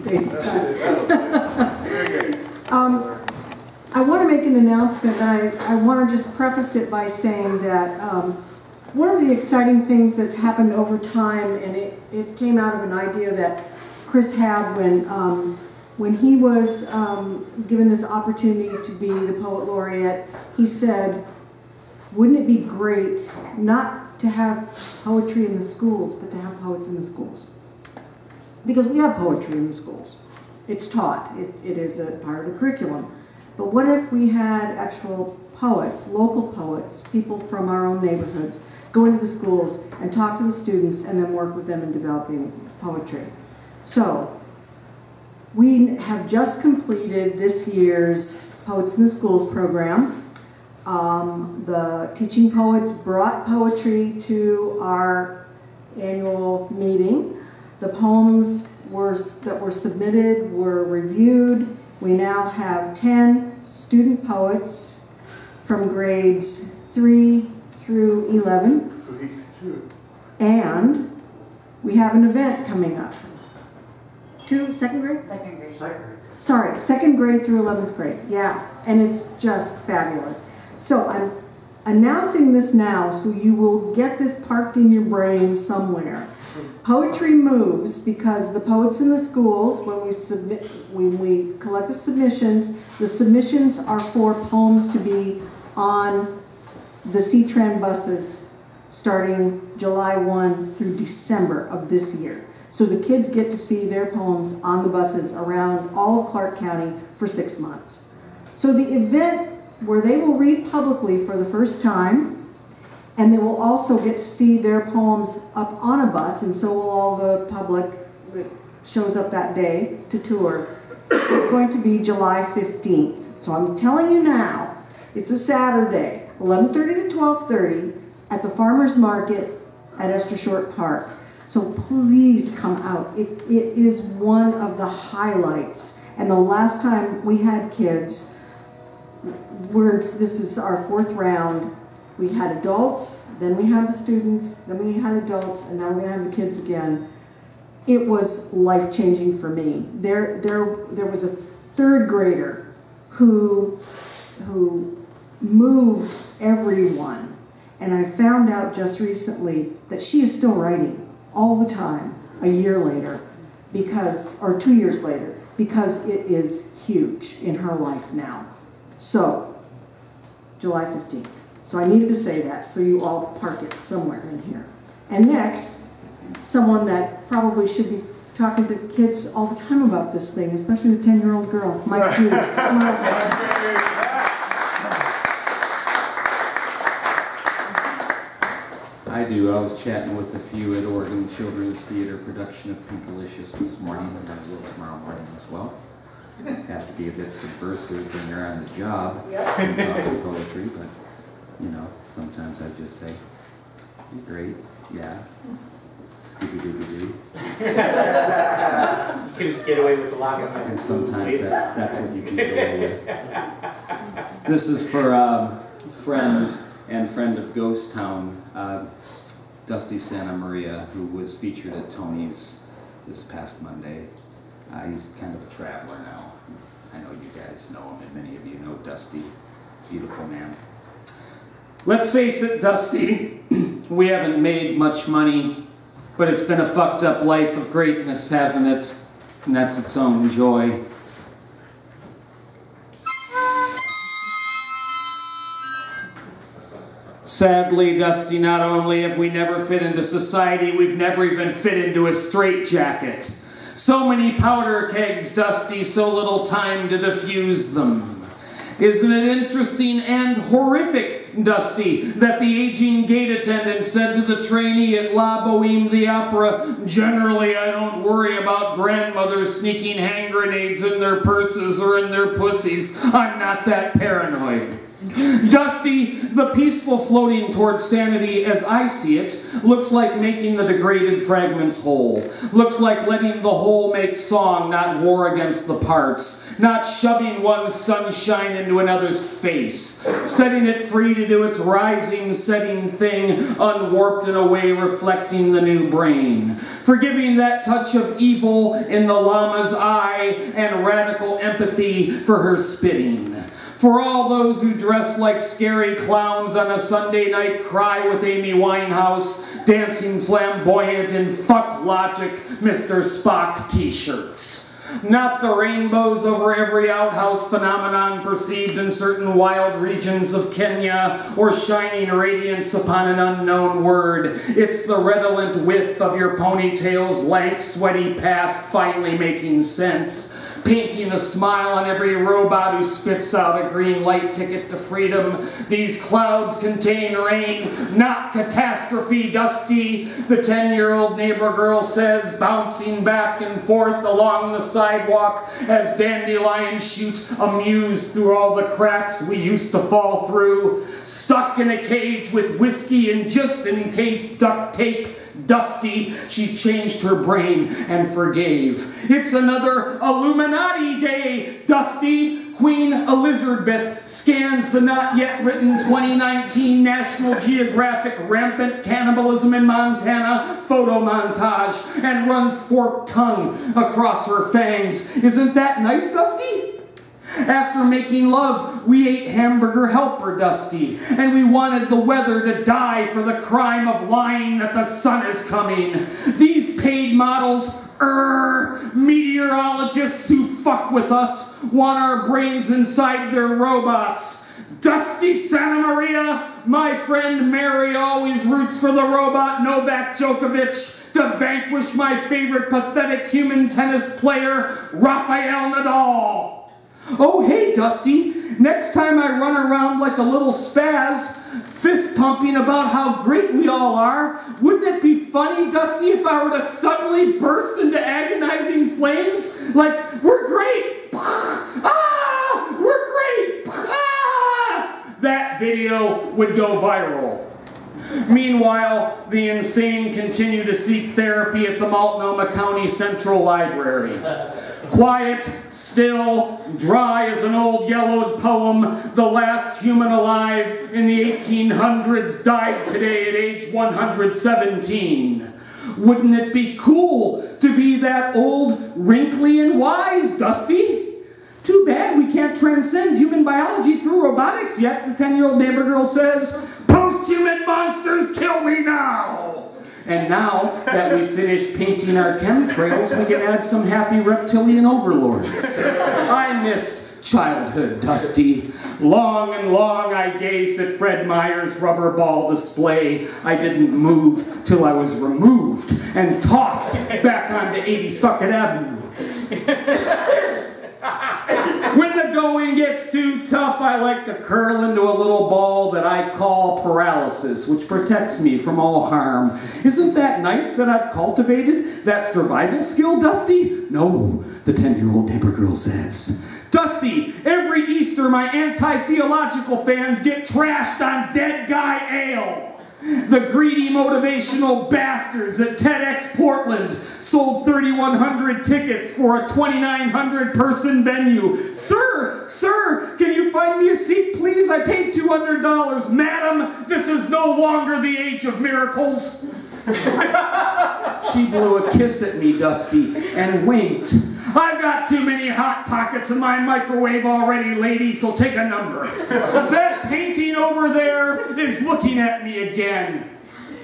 Dave's time. I want to make an announcement, and I want to just preface it by saying that one of the exciting things that's happened over time, and it came out of an idea that Chris had when he was given this opportunity to be the Poet Laureate. He said, wouldn't it be great not to have poetry in the schools, but to have poets in the schools? Because we have poetry in the schools. It's taught. It is a part of the curriculum. But what if we had actual poets, local poets, people from our own neighborhoods, go into the schools and talk to the students and then work with them in developing poetry? So, we have just completed this year's Poets in the Schools program. The teaching poets brought poetry to our annual meeting. The poems that were submitted were reviewed. We now have 10 student poets from grades 3 through 11. And we have an event coming up. Second grade? Second grade. Sorry, 2nd grade through 11th grade. Yeah, and it's just fabulous. So I'm announcing this now so you will get this parked in your brain somewhere. Poetry moves because the poets in the schools, when we collect the submissions are for poems to be on the C-Tran buses starting July 1 through December of this year. So the kids get to see their poems on the buses around all of Clark County for 6 months. So the event where they will read publicly for the first time, and they will also get to see their poems up on a bus, and so will all the public that shows up that day to tour, is going to be July 15th. So I'm telling you now, it's a Saturday, 11:30 to 12:30 at the Farmers Market at Esther Short Park. So please come out. It is one of the highlights. And the last time we had kids, this is our 4th round. We had adults, then we had the students, then we had adults, and now we're going to have the kids again. It was life-changing for me. There was a 3rd grader who moved everyone. And I found out just recently that she is still writing all the time, a year later, or 2 years later, because it is huge in her life now. So, July 15th. So I needed to say that, so you all park it somewhere in here. And next, someone that probably should be talking to kids all the time about this thing, especially the 10-year-old girl, Mike G. Come on. I do. I was chatting with a few at Oregon Children's Theater production of Pinkalicious this morning, and I will tomorrow morning as well. Have to be a bit subversive when you're on the job talking poetry, but you know, sometimes I just say, "You're great, yeah, Scooby-Dooby-Doo." You couldn't get away with a lot of them. And sometimes that's what you can get away with. This is for a friend of Ghost Town, Dusty Santa Maria, who was featured at Tony's this past Monday. He's kind of a traveler now. I know you guys know him, and many of you know Dusty. Beautiful man. Let's face it, Dusty, we haven't made much money, but it's been a fucked up life of greatness, hasn't it? And that's its own joy. Sadly, Dusty, not only have we never fit into society, we've never even fit into a straitjacket. So many powder kegs, Dusty, so little time to diffuse them. Isn't it interesting and horrific, Dusty, that the aging gate attendant said to the trainee at La Boheme the Opera, "Generally, I don't worry about grandmothers sneaking hand grenades in their purses or in their pussies. I'm not that paranoid." Dusty, the peaceful floating towards sanity as I see it, looks like making the degraded fragments whole. Looks like letting the whole make song, not war against the parts. Not shoving one sunshine into another's face. Setting it free to do its rising, setting thing, unwarped in a way reflecting the new brain. Forgiving that touch of evil in the llama's eye and radical empathy for her spitting. For all those who dress like scary clowns on a Sunday night cry with Amy Winehouse, dancing flamboyant in fuck logic Mr. Spock t-shirts. Not the rainbows over every outhouse phenomenon perceived in certain wild regions of Kenya or shining radiance upon an unknown word. It's the redolent whiff of your ponytail's lank, sweaty past finally making sense. Painting a smile on every robot who spits out a green light ticket to freedom. These clouds contain rain, not catastrophe, Dusty, the 10-year-old neighbor girl says, bouncing back and forth along the sidewalk as dandelions shoot amused through all the cracks we used to fall through. Stuck in a cage with whiskey and just in case duct tape, Dusty, she changed her brain and forgave. It's another Illuminati day, Dusty. Queen Elizabeth scans the not yet written 2019 National Geographic Rampant Cannibalism in Montana photo montage and runs forked tongue across her fangs. Isn't that nice, Dusty? After making love, we ate hamburger helper, Dusty, and we wanted the weather to die for the crime of lying that the sun is coming. These paid models, meteorologists who fuck with us, want our brains inside their robots. Dusty Santa Maria, my friend Mary always roots for the robot Novak Djokovic to vanquish my favorite pathetic human tennis player, Rafael Nadal. Oh, hey, Dusty, next time I run around like a little spaz, fist pumping about how great we all are, wouldn't it be funny, Dusty, if I were to suddenly burst into agonizing flames? Like, we're great! Ah! We're great! Ah! That video would go viral. Meanwhile, the insane continue to seek therapy at the Multnomah County Central Library. Quiet, still, dry as an old yellowed poem, the last human alive in the 1800s died today at age 117. Wouldn't it be cool to be that old, wrinkly, and wise, Dusty? Too bad we can't transcend human biology through robotics yet, the 10-year-old neighbor girl says. Post-human monsters, kill me now! And now that we've finished painting our chemtrails, we can add some happy reptilian overlords. I miss childhood, Dusty. Long and long I gazed at Fred Meyer's rubber ball display. I didn't move till I was removed and tossed back onto 80 Suckett Avenue. When the going gets too tough, I like to curl into a little ball that I call paralysis, which protects me from all harm. Isn't that nice that I've cultivated that survival skill, Dusty? No, the 10-year-old neighbor girl says. Dusty, every Easter my anti-theological fans get trashed on Dead Guy Ale. The greedy motivational bastards at TEDx Portland sold 3,100 tickets for a 2,900 person venue. Sir, can you find me a seat, please? I paid $200. Madam, this is no longer the age of miracles. She blew a kiss at me, Dusty, and winked. I've got too many Hot Pockets in my microwave already, lady, so take a number. That painting over there is looking at me again.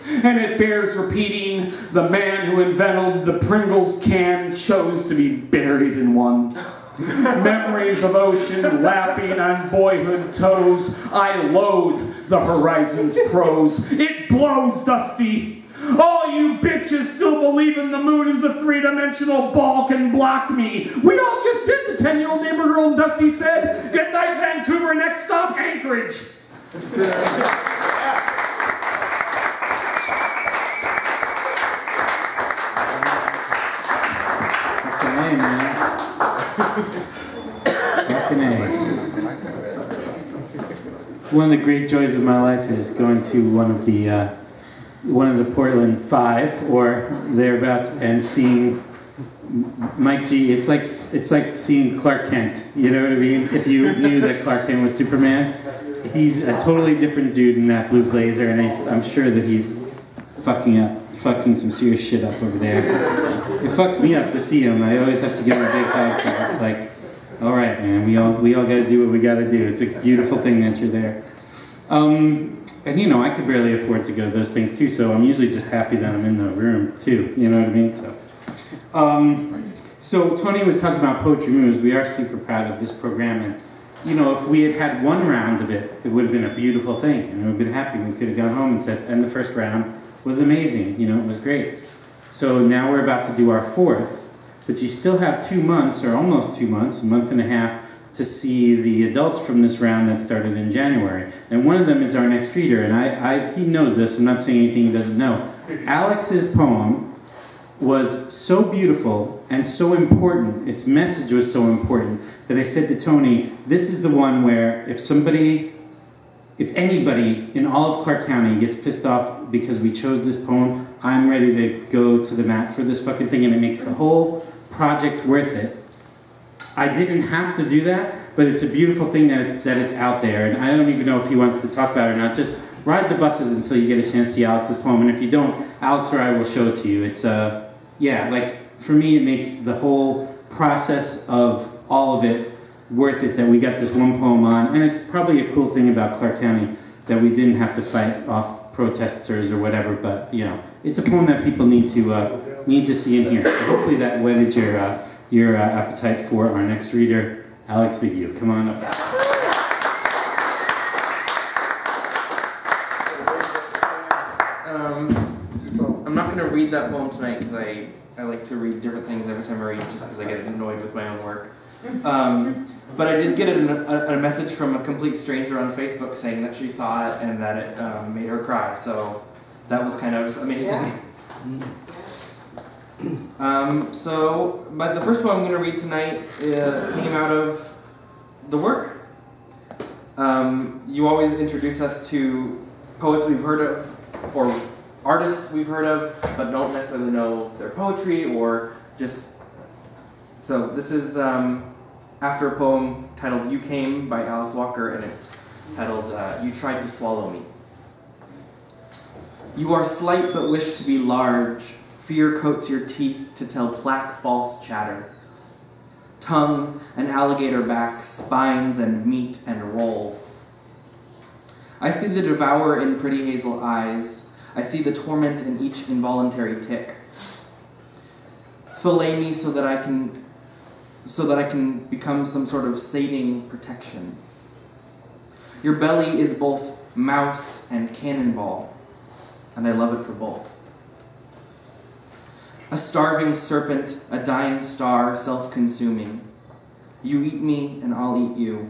And it bears repeating, the man who invented the Pringles can chose to be buried in one. Memories of ocean lapping on boyhood toes. I loathe the horizon's prose. It blows, Dusty. All you bitches still believe in the moon as a three-dimensional ball can block me. We all just did, the 10-year-old neighbor girl and Dusty said. Good night, Vancouver. Next stop, Anchorage. Fucking A, man. Fucking A. one of the great joys of my life is going to one of the Portland Five or thereabouts and seeing Mike G. It's like seeing Clark Kent. You know what I mean? If you knew that Clark Kent was Superman, he's a totally different dude in that blue blazer, and I'm sure that he's fucking some serious shit up over there. It fucks me up to see him. I always have to give him a big hug because it's like, all right, man, we all got to do what we got to do. It's a beautiful thing that you're there. And you know, I could barely afford to go to those things too, so I'm usually just happy that I'm in the room too. You know what I mean? So Tony was talking about Poetry Moves. We are super proud of this program, and you know, if we had had one round of it, it would have been a beautiful thing, and we'd been happy. We could have gone home and said, and the first round was amazing. You know, it was great. So now we're about to do our fourth, but you still have 2 months, or almost 2 months, a month and a half, to see the adults from this round that started in January. And one of them is our next reader, and he knows this. I'm not saying anything he doesn't know. Alex's poem was so beautiful and so important, its message was so important, that I said to Tony, this is the one where if anybody in all of Clark County gets pissed off because we chose this poem, I'm ready to go to the mat for this fucking thing, and it makes the whole project worth it. I didn't have to do that, but it's a beautiful thing that it's out there, and I don't even know if he wants to talk about it or not. Just ride the buses until you get a chance to see Alex's poem, and if you don't, Alex or I will show it to you. It's, yeah, like, for me it makes the whole process of all of it worth it that we got this one poem on, and it's probably a cool thing about Clark County that we didn't have to fight off protesters or whatever, but, you know, it's a poem that people need to see and hear. So hopefully that whetted your appetite for our next reader, Alex Biggio. Come on up. I'm not going to read that poem tonight because I like to read different things every time I read just because I get annoyed with my own work. But I did get a message from a complete stranger on Facebook saying that she saw it and that it made her cry, so that was kind of amazing. But the first one I'm going to read tonight came out of the work. You always introduce us to poets we've heard of, or artists we've heard of, but don't necessarily know their poetry, or just... So this is after a poem titled You Came by Alice Walker, and it's titled You Tried to Swallow Me. You are slight but wish to be large. Fear coats your teeth to tell plaque false chatter. Tongue, an alligator back, spines and meat and roll. I see the devourer in pretty hazel eyes. I see the torment in each involuntary tick. Fillet me so that I can become some sort of sating protection. Your belly is both mouse and cannonball, and I love it for both. A starving serpent, a dying star, self-consuming. You eat me and I'll eat you.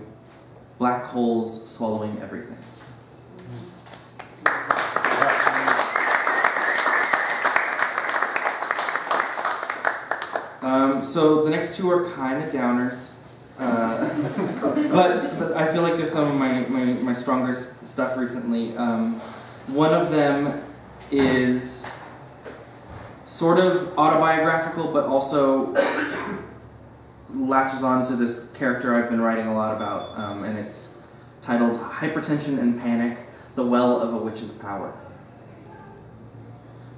Black holes swallowing everything. So the next two are kind of downers, but I feel like there's some of my stronger stuff recently. One of them is sort of autobiographical, but also latches on to this character I've been writing a lot about, and it's titled Hypertension and Panic, The Well of a Witch's Power.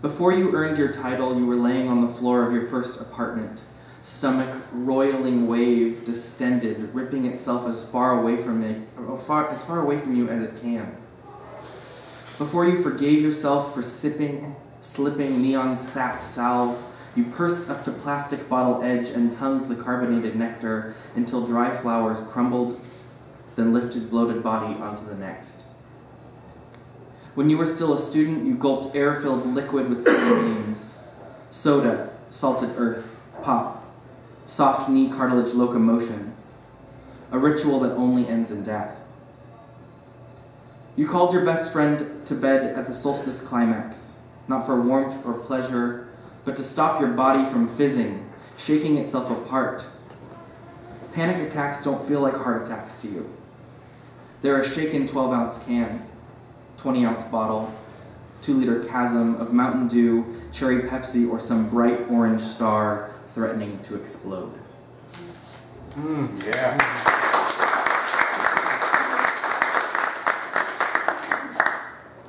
Before you earned your title, you were laying on the floor of your first apartment, stomach roiling wave, distended, ripping itself as far away from you as it can. Before you forgave yourself for slipping neon-sapped salve, you pursed up to plastic bottle edge and tongued the carbonated nectar until dry flowers crumbled, then lifted bloated body onto the next. When you were still a student, you gulped air-filled liquid with silly names. Soda, salted earth, pop, soft knee cartilage locomotion, a ritual that only ends in death. You called your best friend to bed at the solstice climax, not for warmth or pleasure, but to stop your body from fizzing, shaking itself apart. Panic attacks don't feel like heart attacks to you. They're a shaken 12-ounce can, 20-ounce bottle, 2-liter chasm of Mountain Dew, cherry Pepsi, or some bright orange star threatening to explode. Yeah.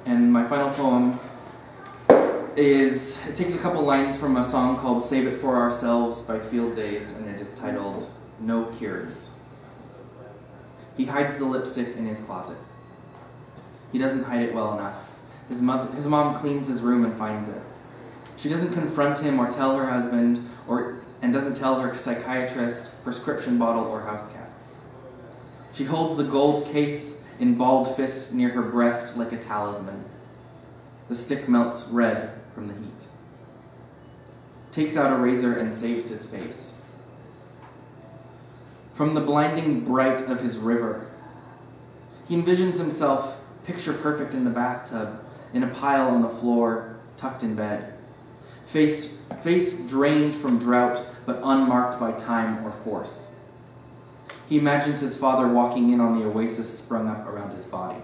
And my final poem it takes a couple lines from a song called Save It For Ourselves by Field Days, and it is titled No Cures. He hides the lipstick in his closet. He doesn't hide it well enough. His mom cleans his room and finds it. She doesn't confront him or tell her husband, and doesn't tell her psychiatrist, prescription bottle, or house cat. She holds the gold case in balled fist near her breast like a talisman. The stick melts red from the heat. Takes out a razor and saves his face. From the blinding bright of his river, he envisions himself picture perfect in the bathtub, in a pile on the floor, tucked in bed. Face drained from drought, but unmarked by time or force. He imagines his father walking in on the oasis sprung up around his body.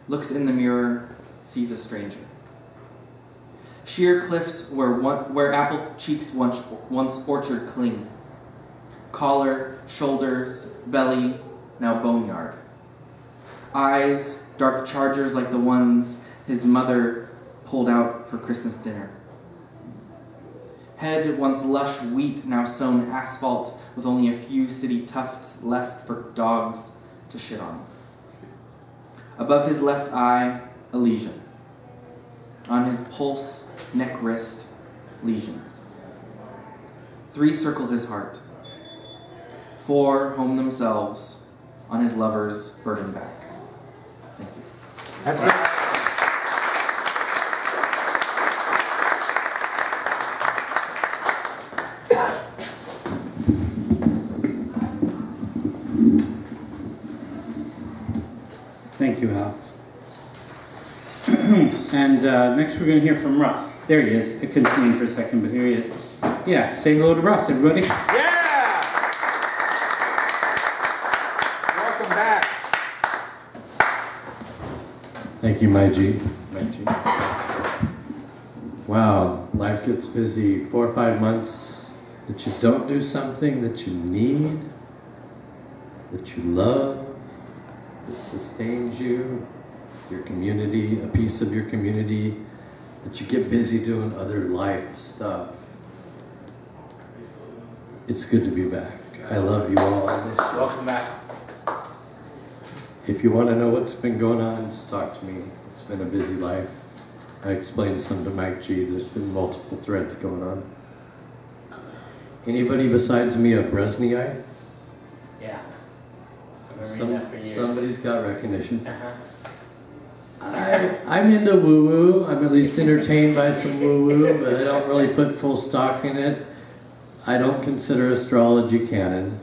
Looks in the mirror, sees a stranger. Sheer cliffs where apple cheeks once orchard cling. Collar, shoulders, belly, now boneyard. Eyes, dark chargers like the ones his mother pulled out for Christmas dinner. Head, once lush wheat, now sown asphalt with only a few city tufts left for dogs to shit on. Above his left eye, a lesion. On his pulse, neck, wrist, lesions. 3 circle his heart. 4 home themselves on his lover's burden back. Thank you. That's it. Thank you, Alex. And next we're going to hear from Russ. There he is. I couldn't see him for a second, but here he is. Yeah, say hello to Russ, everybody. Yeah! Welcome back. Thank you, Mike G. Wow, life gets busy. 4 or 5 months that you don't do something that you need, that you love, that sustains you, your community, a piece of your community, that you get busy doing other life stuff. It's good to be back. I love you all. Welcome back. If you want to know what's been going on, just talk to me. It's been a busy life. I explained some to Mike G. There's been multiple threads going on. Anybody besides me a Brezhneite? Yeah. I've been reading that for years. Somebody's got recognition. Uh-huh. I'm into woo-woo. I'm at least entertained by some woo-woo, but I don't really put full stock in it. I don't consider astrology canon.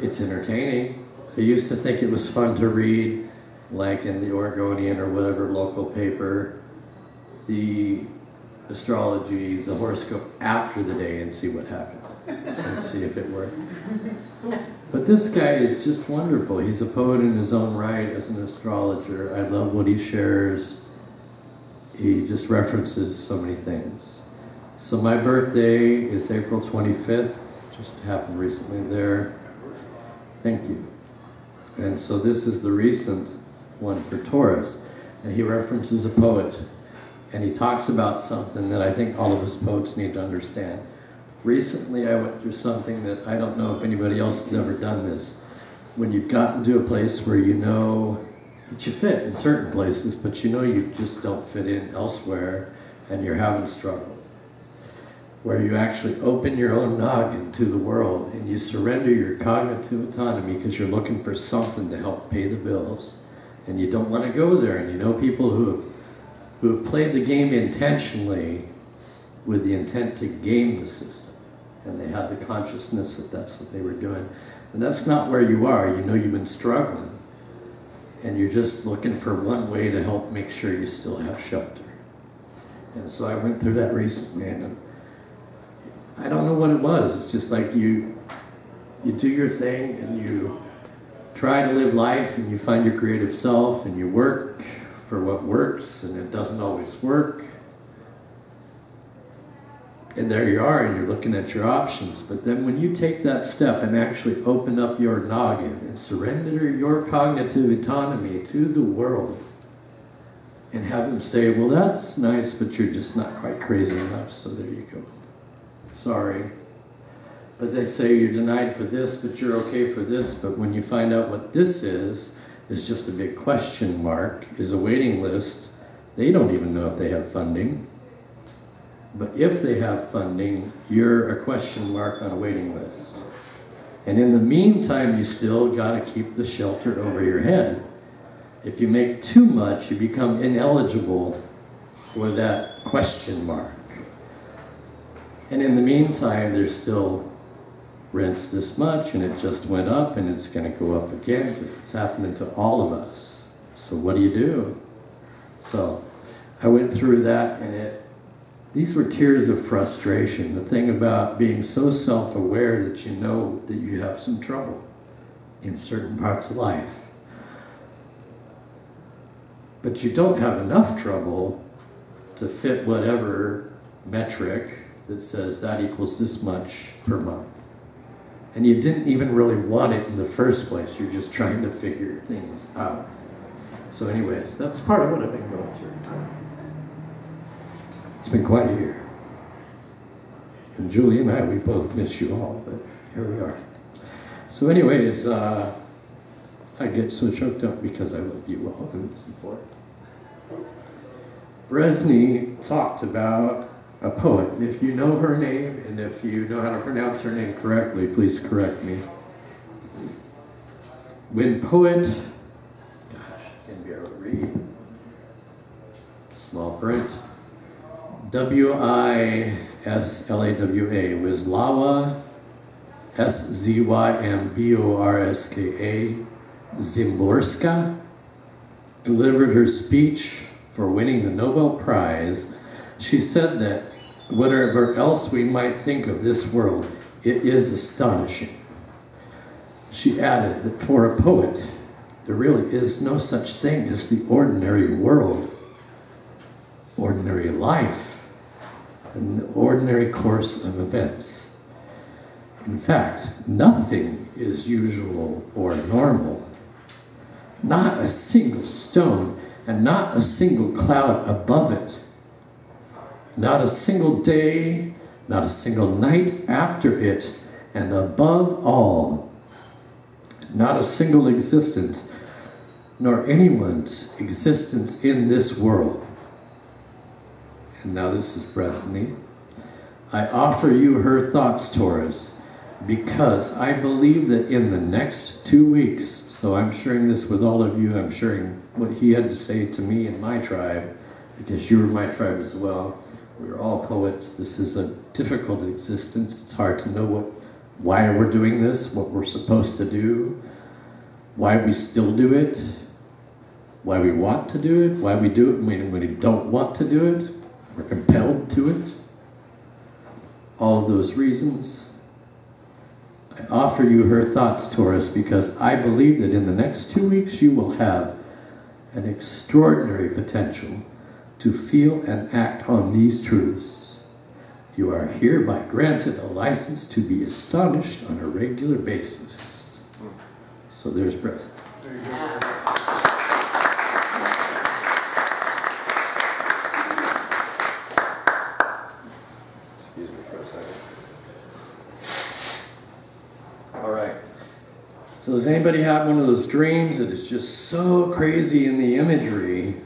It's entertaining. I used to think it was fun to read, like in the Oregonian or whatever local paper, the astrology, the horoscope after the day and see what happened and see if it worked. But this guy is just wonderful. He's a poet in his own right as an astrologer. I love what he shares. He just references so many things. So my birthday is April 25th, just happened recently there. Thank you. And so this is the recent one for Taurus. And he references a poet. And he talks about something that I think all of us poets need to understand. Recently I went through something that I don't know if anybody else has ever done this. When you've gotten to a place where you know that you fit in certain places, but you know you just don't fit in elsewhere and you're having struggle. Where you actually open your own noggin to the world and you surrender your cognitive autonomy because you're looking for something to help pay the bills. And you don't want to go there, and you know people who have played the game intentionally with the intent to game the system. And they had the consciousness that that's what they were doing. And that's not where you are. You know you've been struggling. And you're just looking for one way to help make sure you still have shelter. And so I went through that recently, and I don't know what it was. It's just like you do your thing and you try to live life and you find your creative self and you work for what works and it doesn't always work. And there you are and you're looking at your options. But then when you take that step and actually open up your noggin and surrender your cognitive autonomy to the world and have them say, well, that's nice, but you're just not quite crazy enough, so there you go. Sorry. But they say you're denied for this, but you're okay for this. But when you find out what this is just a big question mark, is a waiting list. They don't even know if they have funding. But if they have funding, you're a question mark on a waiting list. And in the meantime, you still got to keep the shelter over your head. If you make too much, you become ineligible for that question mark. And in the meantime, there's still rent's this much, and it just went up, and it's going to go up again because it's happening to all of us. So what do you do? So I went through that, and these were tears of frustration. The thing about being so self-aware that you know that you have some trouble in certain parts of life. But you don't have enough trouble to fit whatever metric that says that equals this much per month. And you didn't even really want it in the first place. You're just trying to figure things out. So anyways, that's part of what I've been going through. It's been quite a year. And Julie and I, we both miss you all, but here we are. So anyways, I get so choked up because I love you all, and it's important. Bresney talked about a poet. If you know her name, and if you know how to pronounce her name correctly, please correct me. When poet, gosh, I can't be able to read. Small print. W-I-S-L-A-W-A, Wisława, S-Z-Y-M-B-O-R-S-K-A, Szymborska, delivered her speech for winning the Nobel Prize. She said that whatever else we might think of this world, it is astonishing. She added that for a poet, there really is no such thing as the ordinary world, ordinary life, and the ordinary course of events. In fact, nothing is usual or normal. Not a single stone and not a single cloud above it. Not a single day, not a single night after it, and above all, not a single existence, nor anyone's existence in this world. And now this is Bresney. I offer you her thoughts, Taurus, because I believe that in the next 2 weeks, so I'm sharing this with all of you, I'm sharing what he had to say to me and my tribe, because you were my tribe as well. We're all poets. This is a difficult existence. It's hard to know why we're doing this, what we're supposed to do, why we still do it, why we want to do it, why we do it when we don't want to do it. We're compelled to it. All of those reasons. I offer you her thoughts, Taurus, because I believe that in the next 2 weeks you will have an extraordinary potential to feel and act on these truths. You are hereby granted a license to be astonished on a regular basis. So there's Preston. There you go. Excuse me for a second. All right. So does anybody have one of those dreams that is just so crazy in the imagery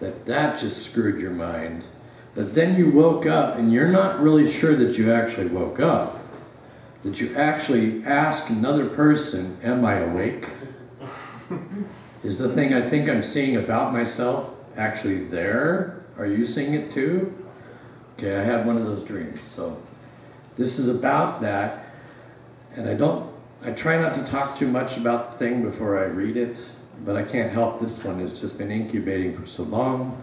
that just screwed your mind? But then you woke up and you're not really sure that you actually woke up. That you actually ask another person, am I awake? Is the thing I think I'm seeing about myself actually there? Are you seeing it too? Okay, I had one of those dreams. So this is about that. And I try not to talk too much about the thing before I read it, but I can't help this one. It's just been incubating for so long.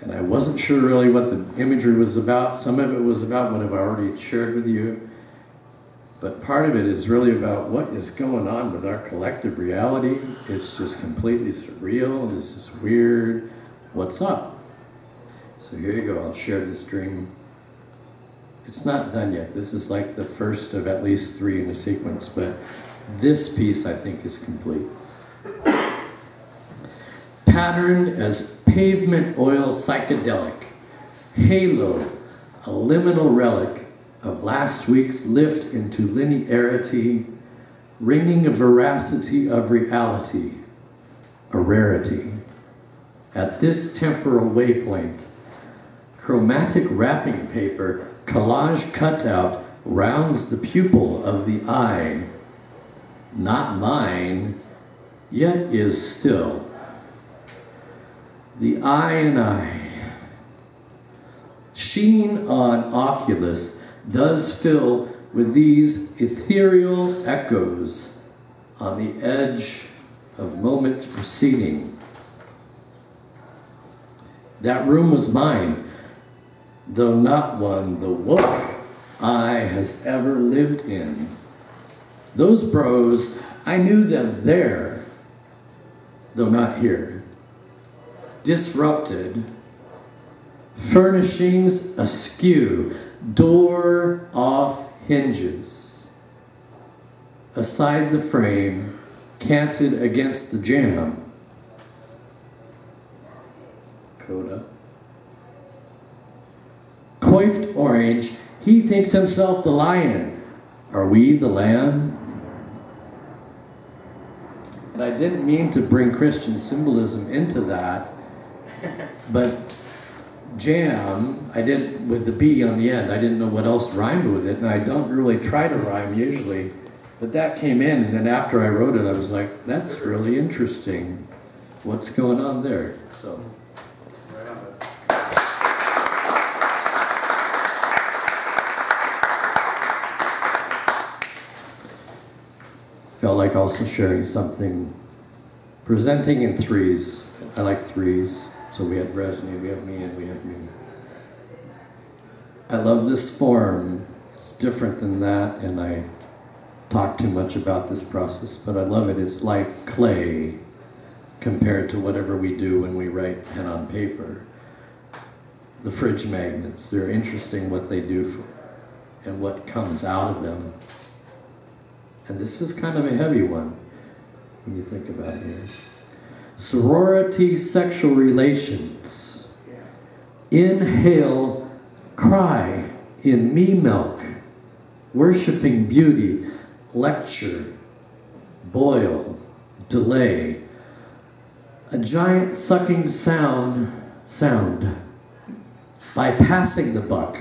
And I wasn't sure really what the imagery was about. Some of it was about what I've already shared with you. But part of it is really about what is going on with our collective reality. It's just completely surreal. This is weird. What's up? So here you go. I'll share this dream. It's not done yet. This is like the first of at least 3 in a sequence, but this piece I think is complete. Patterned as pavement oil psychedelic, halo, a liminal relic of last week's lift into linearity, ringing a veracity of reality, a rarity. At this temporal waypoint, chromatic wrapping paper, collage cutout, rounds the pupil of the eye, not mine, yet is still. The eye and I. Sheen on oculus does fill with these ethereal echoes on the edge of moments preceding. That room was mine, though not one the woke eye has ever lived in. Those bros, I knew them there, though not here. Disrupted, furnishings askew, door off hinges. Aside the frame, canted against the jamb. Coda. Coiffed orange, he thinks himself the lion. Are we the lamb? And I didn't mean to bring Christian symbolism into that, but jam, I did with the B on the end. I didn't know what else rhymed with it, and I don't really try to rhyme usually, but that came in, and then after I wrote it, I was like, that's really interesting. What's going on there? So. Felt like also sharing something, presenting in 3s. I like 3s. So we had Resny, we have me, and we have me. I love this form. It's different than that, and I talk too much about this process, but I love it. It's like clay compared to whatever we do when we write pen on paper. The fridge magnets, they're interesting what they do for, and what comes out of them. And this is kind of a heavy one when you think about it here. Sorority sexual relations. Inhale, cry in me milk. Worshipping beauty, lecture, boil, delay. A giant sucking sound. Bypassing the buck.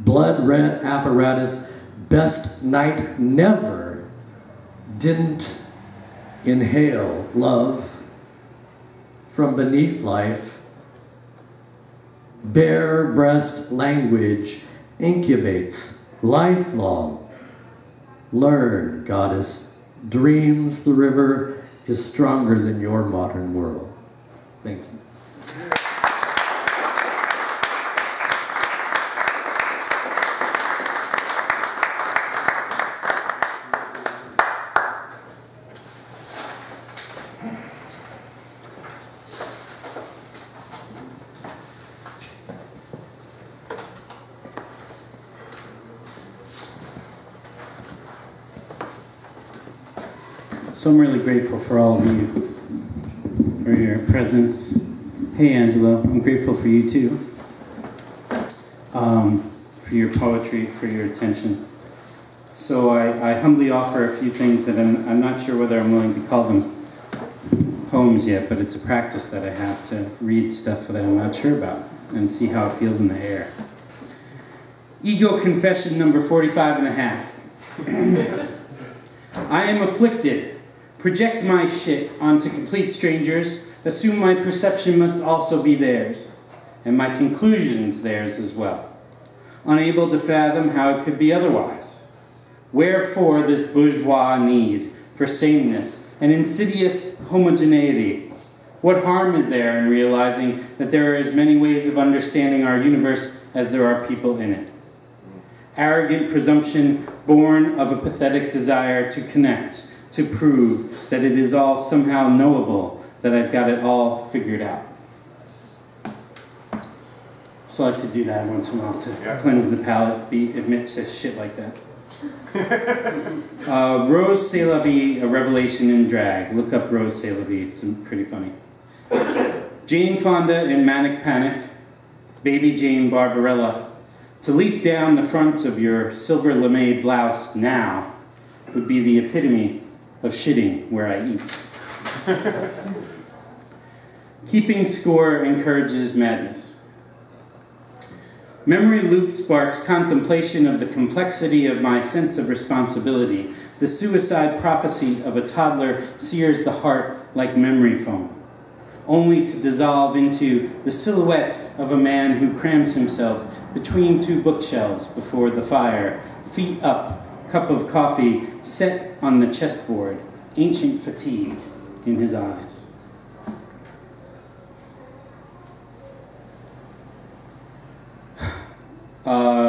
Blood red apparatus. Best night never. Didn't inhale love from beneath life. Bare breast language incubates lifelong. Learn, goddess, dreams the river is stronger than your modern world. Thank you. So I'm really grateful for all of you, for your presence. Hey Angelo, I'm grateful for you too. For your poetry, for your attention. So I humbly offer a few things that I'm not sure whether I'm willing to call them poems yet, but it's a practice that I have to read stuff that I'm not sure about and see how it feels in the air. Ego confession number 45 and a half. I am afflicted. Project my shit onto complete strangers, assume my perception must also be theirs, and my conclusions theirs as well. Unable to fathom how it could be otherwise. Wherefore this bourgeois need for sameness and insidious homogeneity? What harm is there in realizing that there are as many ways of understanding our universe as there are people in it? arrogant presumption born of a pathetic desire to connect, to prove that it is all somehow knowable, that I've got it all figured out. So I like to do that once in a while to cleanse the palate, admit to shit like that. Rose C'est La Vie, a revelation in drag. Look up Rose C'est La Vie, it's pretty funny. Jane Fonda in Manic Panic, Baby Jane Barbarella. To leap down the front of your silver lame blouse now would be the epitome of shitting where I eat. Keeping score encourages madness. Memory loop sparks contemplation of the complexity of my sense of responsibility. The suicide prophecy of a toddler sears the heart like memory foam, only to dissolve into the silhouette of a man who crams himself between two bookshelves before the fire, feet up, cup of coffee set on the chessboard, ancient fatigue in his eyes.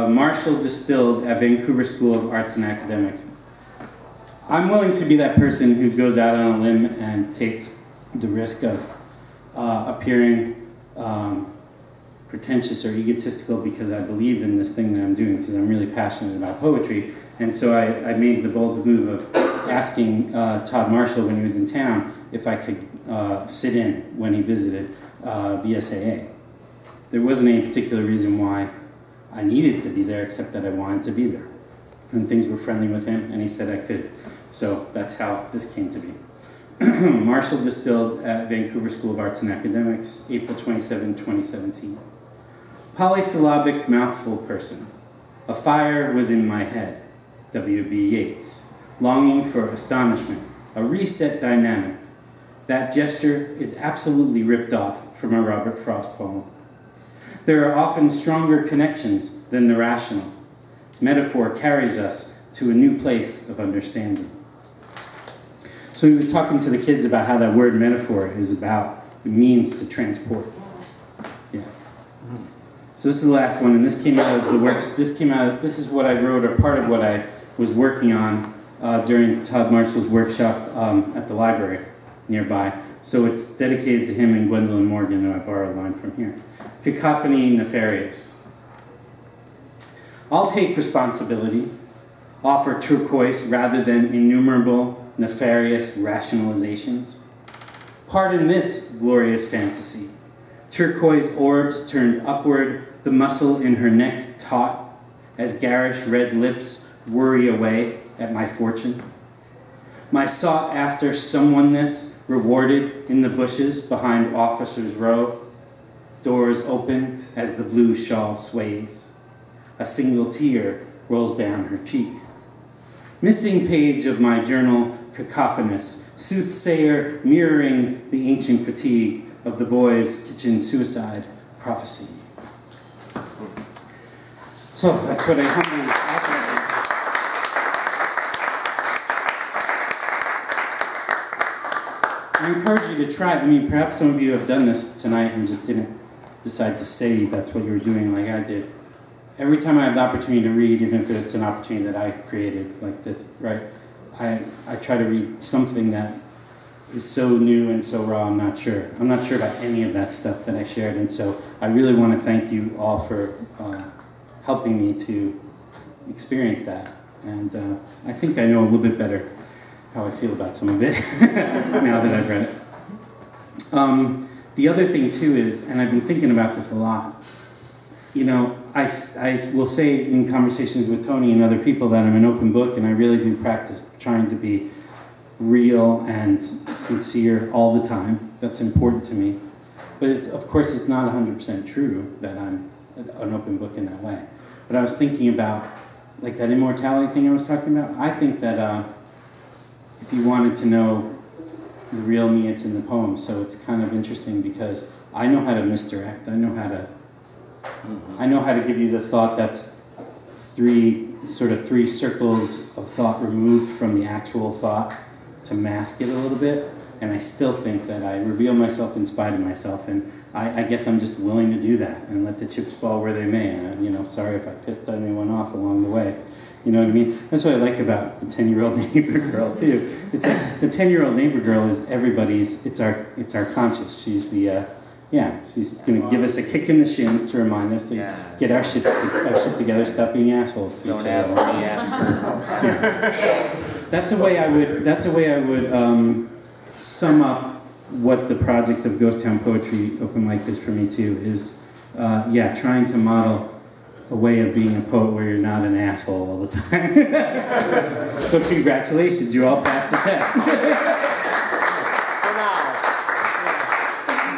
Marshall Distilled at Vancouver School of Arts and Academics. I'm willing to be that person who goes out on a limb and takes the risk of appearing pretentious or egotistical because I believe in this thing that I'm doing, because I'm really passionate about poetry. And so I made the bold move of asking Todd Marshall when he was in town if I could sit in when he visited VSAA. There wasn't any particular reason why I needed to be there, except that I wanted to be there. And things were friendly with him, and he said I could. So that's how this came to be. Marshall Distilled at Vancouver School of Arts and Academics, April 27, 2017. Polysyllabic mouthful person. A fire was in my head. W.B. Yeats. Longing for astonishment. A reset dynamic. That gesture is absolutely ripped off from a Robert Frost poem. There are often stronger connections than the rational. Metaphor carries us to a new place of understanding. So he was talking to the kids about how that word metaphor is about, it means to transport. Yeah. So this is the last one, and this came out of the works, this is what I wrote, or part of what I was working on during Todd Marshall's workshop at the library nearby. So it's dedicated to him and Gwendolyn Morgan, and I borrowed a line from here. Cacophony nefarious. I'll take responsibility, offer turquoise rather than innumerable nefarious rationalizations. Pardon this glorious fantasy. Turquoise orbs turned upward, the muscle in her neck taut, as garish red lips worry away at my fortune. My sought-after someoneness rewarded in the bushes behind Officers' Row, doors open as the blue shawl sways. A single tear rolls down her cheek. Missing page of my journal, cacophonous, soothsayer mirroring the ancient fatigue of the boys' kitchen suicide prophecy. So that's what I humbly offer. I encourage you to try it. I mean, perhaps some of you have done this tonight and just didn't decide to say that's what you were doing like I did. Every time I have the opportunity to read, even if it's an opportunity that I created like this, right, I try to read something that is so new and so raw, I'm not sure about any of that stuff that I shared, and so I really want to thank you all for helping me to experience that, and I think I know a little bit better how I feel about some of it now that I've read it. The other thing too is, and I've been thinking about this a lot, you know, I will say in conversations with Tony and other people that I'm an open book, and I really do practice trying to be real and sincere all the time. That's important to me. But of course it's not 100% true that I'm an open book in that way. But I was thinking about, like, that immortality thing I was talking about. I think that if you wanted to know the real me, it's in the poem. So it's kind of interesting because I know how to misdirect. I know how to give you the thought that's three circles of thought removed from the actual thought to mask it a little bit. and I still think that I reveal myself in spite of myself, and I guess I'm just willing to do that and let the chips fall where they may. And, you know, sorry if I pissed anyone off along the way. You know what I mean? That's what I like about the 10-year-old neighbor girl too. It's like the 10-year-old neighbor girl is everybody's. It's our conscience. She's the she's gonna give us a kick in the shins to remind us to get our shit together. Stop being assholes to each other. Don't ask me, ask her. That's a way I would sum up what the project of Ghost Town Poetry Open Mic is for me too. Is trying to model a way of being a poet where you're not an asshole all the time. So congratulations, you all passed the test.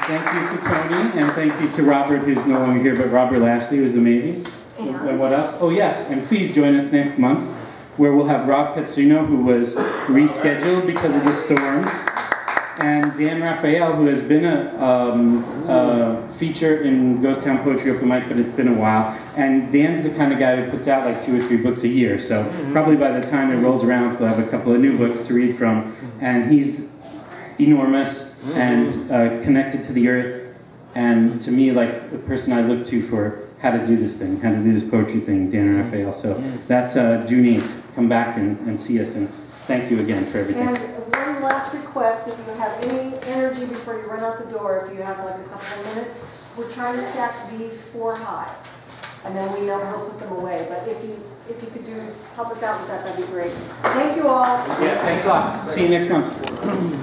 Thank you to Tony, and thank you to Robert, who's no longer here, but Robert Lashley was amazing. And what else? Oh yes, and please join us next month, where we'll have Rob Katsuno, who was rescheduled because of the storms, and Dan Raphael, who has been a feature in Ghost Town Poetry Open Mic, but it's been a while. And Dan's the kind of guy who puts out like 2 or 3 books a year, so probably by the time it rolls around, he'll have a couple of new books to read from. And he's enormous and connected to the earth, and to me, like the person I look to for how to do this thing, how to do this poetry thing, Dan Raphael. So that's June 8th. Come back and see us, and thank you again for everything. And one last request, if you have any energy before you run out the door, if you have like a couple of minutes, we're trying to stack these 4 high. And then we know we'll put them away. But if you could help us out with that, that'd be great. Thank you all. Yeah, thanks a lot. See you next month.